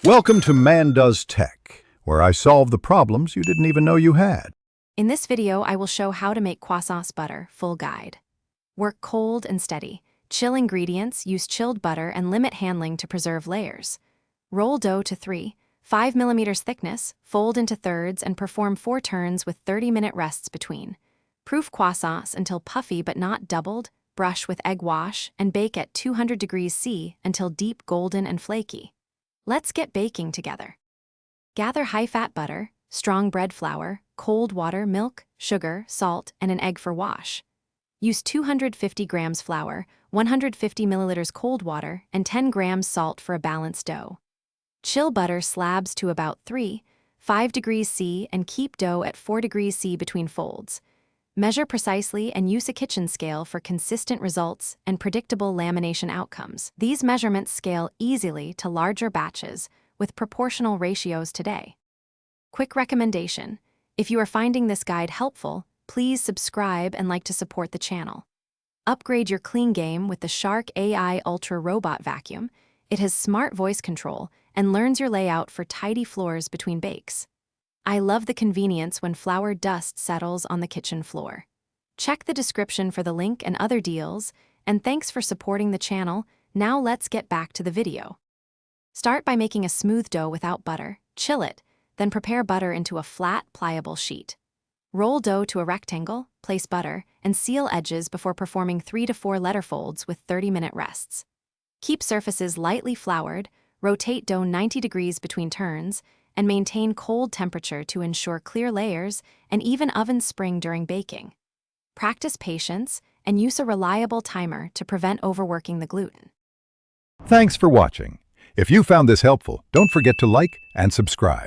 Welcome to Man Does Tech, where I solve the problems you didn't even know you had. In this video, I will show how to make croissants butter, full guide. Work cold and steady. Chill ingredients, use chilled butter, and limit handling to preserve layers. Roll dough to 5 millimeters thickness, fold into thirds, and perform 4 turns with 30-minute rests between. Proof croissants until puffy but not doubled, brush with egg wash, and bake at 200 degrees C until deep golden and flaky. Let's get baking together. Gather high-fat butter, strong bread flour, cold water, milk, sugar, salt, and an egg for wash. Use 250 grams flour, 150 milliliters cold water, and 10 grams salt for a balanced dough. Chill butter slabs to about 5 degrees C and keep dough at 4 degrees C between folds. Measure precisely and use a kitchen scale for consistent results and predictable lamination outcomes. These measurements scale easily to larger batches with proportional ratios today. Quick recommendation: if you are finding this guide helpful, please subscribe and like to support the channel. Upgrade your clean game with the Shark AI Ultra Robot Vacuum. It has smart voice control and learns your layout for tidy floors between bakes. I love the convenience when flour dust settles on the kitchen floor. Check the description for the link and other deals, and thanks for supporting the channel. Now let's get back to the video. Start by making a smooth dough without butter, chill it, then prepare butter into a flat, pliable sheet. Roll dough to a rectangle, place butter, and seal edges before performing 3 to 4 letter folds with 30-minute rests. Keep surfaces lightly floured, rotate dough 90 degrees between turns, and maintain cold temperature to ensure clear layers and even oven spring during baking. Practice patience and use a reliable timer to prevent overworking the gluten. Thanks for watching. If you found this helpful, don't forget to like and subscribe.